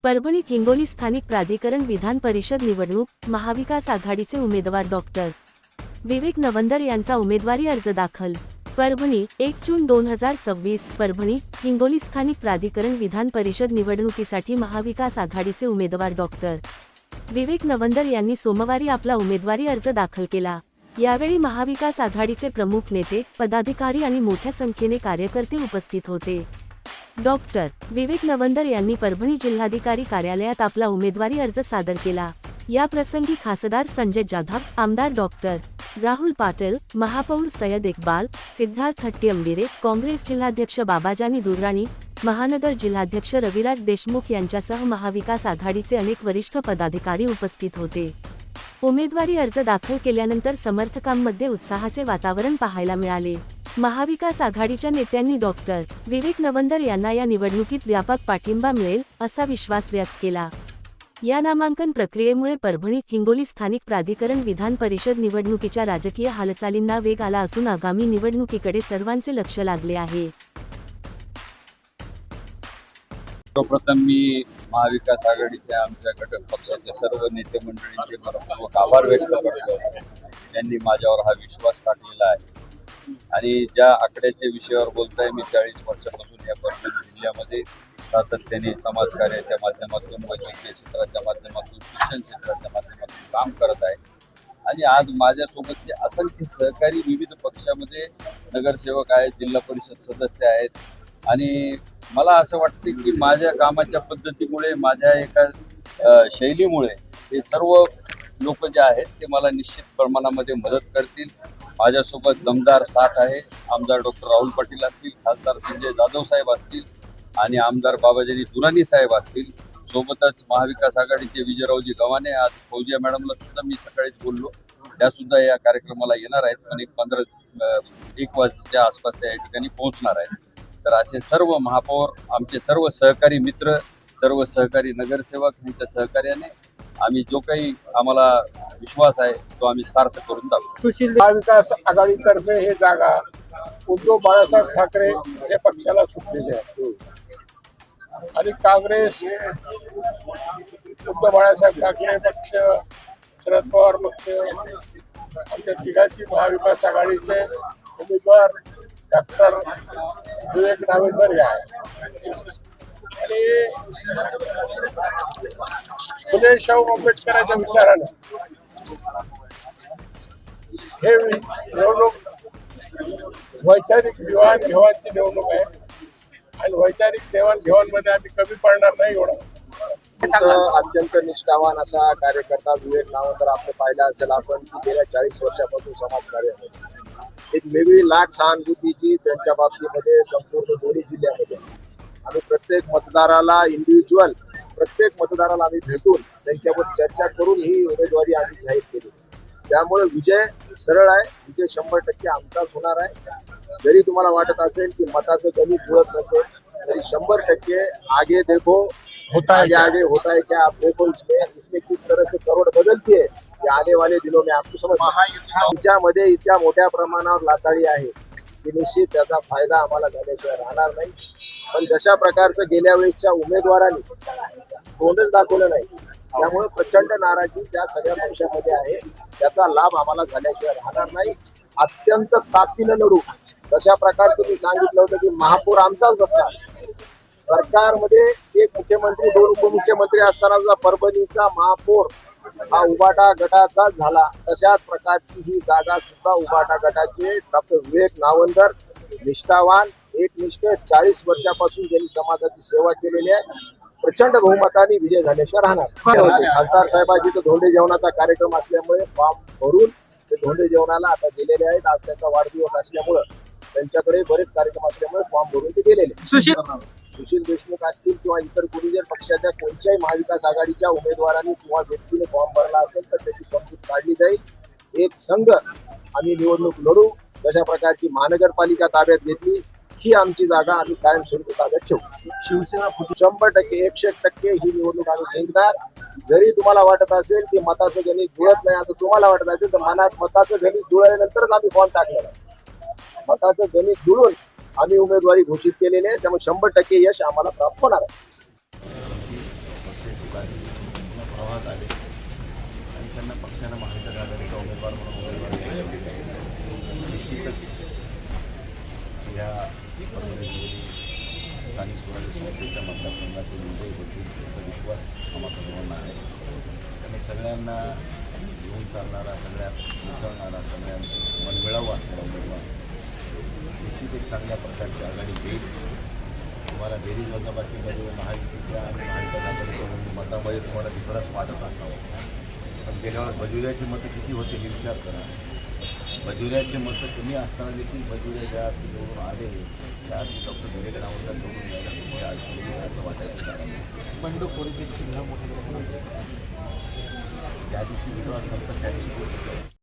परभणी हिंगोली स्थानिक प्राधिकरण विधान परिषद निवडणूक, महाविकास आघाडीचे उमेदवार डॉक्टर विवेक नवंदर यांचा उमेदवारी अर्ज दाखल. परभणी 1 जून 2026. परभणी हिंगोली स्थानिक प्राधिकरण विधान परिषद निवडणुकीसाठी महाविकास आघाडीचे उमेदवार डॉक्टर विवेक नवंदर यांनी सोमवारी आपला उमेदवारी अर्ज दाखल केला. यावेळी महाविकास आघाडीचे प्रमुख नेते, पदाधिकारी आणि मोठ्या संख्येने कार्यकर्ते उपस्थित होते. डॉक्टर विवेक नवंदर यांनी परभणी जिल्हाधिकारी कार्यालयात आपला उमेदवारी अर्ज सादर केला. या प्रसंगी खासदार संजय जाधव, आमदार डॉक्टर राहुल पाटील, महापौर सय्यद इक्बाल, सिद्धार्थ हट्टीअंबिरे, काँग्रेस जिल्हाध्यक्ष बाबाजानी दुर्राणी, महानगर जिल्हाध्यक्ष रविराज देशमुख यांच्यासह महाविकास आघाडीचे अनेक वरिष्ठ पदाधिकारी उपस्थित होते. उमेदवारी अर्ज दाखल केल्यानंतर समर्थकांमध्ये उत्साहाचे वातावरण पाहायला मिळाले. महाविकास आघाडीच्या नेत्यांनी डॉक्टर विवेक नवंदर यांना या निवडणुकीत व्यापक पाठिंबा मिळेल असा विश्वास व्यक्त केला. या नामांकन प्रक्रियेमुळे परभणी हिंगोली स्थानिक प्राधिकरण विधान परिषद निवडणुकीच्या राजकीय हालचालींना वेग आला असून आगामी निवडणुकीकडे सर्वांचे लक्ष लागले आहे. सर्वप्रथम मी महाविकास आघाडीच्या आमच्या घटक पक्षाच्या सर्व नेते मंडळींचे मनपूर्वक आभार व्यक्त करतो. त्यांनी माझ्यावर हा विश्वास टाकलेला आहे आणि ज्या आकड्याच्या विषयावर बोलताय, मी 40 वर्षापासून या परभणी जिल्ह्यामध्ये सातत्याने समाजकार्याच्या माध्यमातून, वैद्यकीय क्षेत्राच्या माध्यमातून, शिक्षण क्षेत्राच्या माध्यमातून काम करत आहे. आणि आज माझ्यासोबतचे असंख्य सहकारी विविध पक्षामध्ये नगरसेवक आहेत, जिल्हा परिषद सदस्य आहेत. आणि मला असं वाटतं की माझ्या कामाच्या पद्धतीमुळे, माझ्या एका शैलीमुळे हे सर्व लोक जे आहेत ते मला निश्चित प्रमाणामध्ये मदत करतील. माझ्यासोबत दमदार साथ आहे. आमदार डॉक्टर राहुल पाटील असतील, खासदार संजय जाधव साहेब असतील आणि आमदार बाबाजानी दुर्राणी साहेब असतील. सोबतच महाविकास आघाडीचे विजयरावजी गव्हाणे, आज फौजिया मॅडमला सुद्धा मी सकाळीच बोललो, त्यासुद्धा या कार्यक्रमाला येणार आहेत. पण 1 वाजच्या आसपास त्या ठिकाणी पोहोचणार आहेत. तर असे सर्व महापौर, आमचे सर्व सहकारी मित्र, सर्व सहकारी नगरसेवक यांच्या सहकार्याने आम्ही जो काही आम्हाला विश्वास आहे तो आम्ही सार्थ करून दाखवू. सुशील महाविकास आघाडीतर्फे हे जागा उद्धव बाळासाहेब ठाकरे या पक्षाला सुटलेली आहे आणि काँग्रेस, उद्धव बाळासाहेब ठाकरे पक्ष, शरद पवार पक्ष, आमच्या तिघांची महाविकास आघाडीचे उमेदवार डॉक्टर विवेक नवंदर हे आहे. आणि फुले शाहू आंबेडकरांच्या विचाराने हे निवडणूक वैचारिक देवाणघेवाणची निवडणूक आहे आणि वैचारिक देवाणघेवाणमध्ये आम्ही कमी पडणार नाही. एवढं अत्यंत निष्ठावान असा कार्यकर्ता विवेक नवंदर आपण पाहिला असेल आपण, की गेल्या 40 वर्षापासून समाजकार्य एक वेगळी लाट सहानुभूतीची त्यांच्या बाबतीमध्ये संपूर्ण दोन्ही जिल्ह्यामध्ये. आम्ही प्रत्येक मतदाराला इंडिव्हिज्युअल, प्रत्येक मतदाराला आम्ही भेटून त्यांच्यावर चर्चा करून ही उमेदवारी आम्ही जाहीर केली. त्यामुळे विजय सरळ आहे, विजय 100% आमचाच होणार आहे. जरी तुम्हाला वाटत असेल की मताचं कमी जुळत नसेल तरी 100% आगे देखो आगे होता है क्या, आप देखो इसमें किस तरह से करोड बदलती है, ये आने वाले दिनों में आपको समझ. त्याच्यामध्ये इतक्या मोठ्या प्रमाणावर लाताळी आहे की निश्चित त्याचा फायदा आम्हाला झाल्याशिवाय राहणार नाही. पण जशा प्रकारचं गेल्या वेळेसच्या उमेदवारांनी तोंडच दाखवलं नाही, त्यामुळे प्रचंड नाराजी त्या सगळ्या पक्षामध्ये आहे. त्याचा लाभ आम्हाला झाल्याशिवाय राहणार नाही. अत्यंत ताकदीनं लढू. तशा प्रकारचं मी सांगितलं होतं की महापौर आमचाच बसणार. सरकारमध्ये एक मुख्यमंत्री, 2 उपमुख्यमंत्री असताना सुद्धा परभणीचा महापौर हा उबाटा गटाचा झाला. तशाच प्रकारची ही जागा सुद्धा उबाटा गटाचे डॉक्टर विवेक नवंदर, निष्ठावान, एकनिष्ठ, 40 वर्षापासून ज्यांनी समाजाची सेवा केलेली आहे, प्रचंड बहुमताने विजय झाल्याशिवाय राहणार. खासदार साहेबांची तर धोंडे जेवणाचा कार्यक्रम असल्यामुळे फॉर्म भरून ते धोंडे जेवणाला आता गेलेले आहेत. आज त्यांचा वाढदिवस असल्यामुळं त्यांच्याकडे बरेच कार्यक्रम असल्यामुळे फॉर्म भरून ते गेलेले. सुशील देशमुख असतील किंवा इतर कोणी जर पक्षाच्या कोणत्याही महाविकास आघाडीच्या उमेदवारांनी किंवा व्यक्तीने फॉर्म भरला असेल तर त्याची समजूत काढली जाईल. एक संघ आम्ही निवडणूक लढू. जशा प्रकारची महानगरपालिका ताब्यात घेतली ही आमची जागा आम्ही कायमस्वरूपी ताब्यात ठेवू. शिवसेना 100%, 100% ही निवडणूक आम्ही जिंकणार. जरी तुम्हाला वाटत असेल की मताचं गणित जुळत नाही असं तुम्हाला वाटत असेल तर मनात मताचं गणित जुळल्यानंतरच आम्ही फॉर्म टाकलेला आहे. मताचं गणित जुळून आम्ही उमेदवारी घोषित केलेली आहे. त्यामुळे 100% यश आम्हाला प्राप्त होणार आहे. स्थानिक स्वराज्य संस्थेच्या मतदारसंघातील विजयबद्दल विश्वास आम्हा सर्वांना आहे. त्यामुळे सगळ्यांना घेऊन चालणारा, सगळ्यात मिसळणारा, सगळ्यांत मनमिळावा असणारा उमेदवार निश्चित एक चांगल्या प्रकारची आघाडी घेईल. तुम्हाला बेरीज वजाबाकीमध्ये महायुतीच्या आणि महाविकास आघाडीच्या मतामध्ये तुम्हाला डिफरन्स वाटत असावा, पण गेल्या वेळेस बजुऱ्याची मतं किती होते हे विचार करा. बजुऱ्याचे मतं कमी असताना देखील बजुऱ्या ज्या निवडून आले त्या डॉक्टर विवेक नावंतर निवडून यायला तुम्ही आज असं वाटायचं कारण बंडखोरीचे चिन्ह मोठ्या ज्या दिवशी विश्वास संपत त्या दिवशी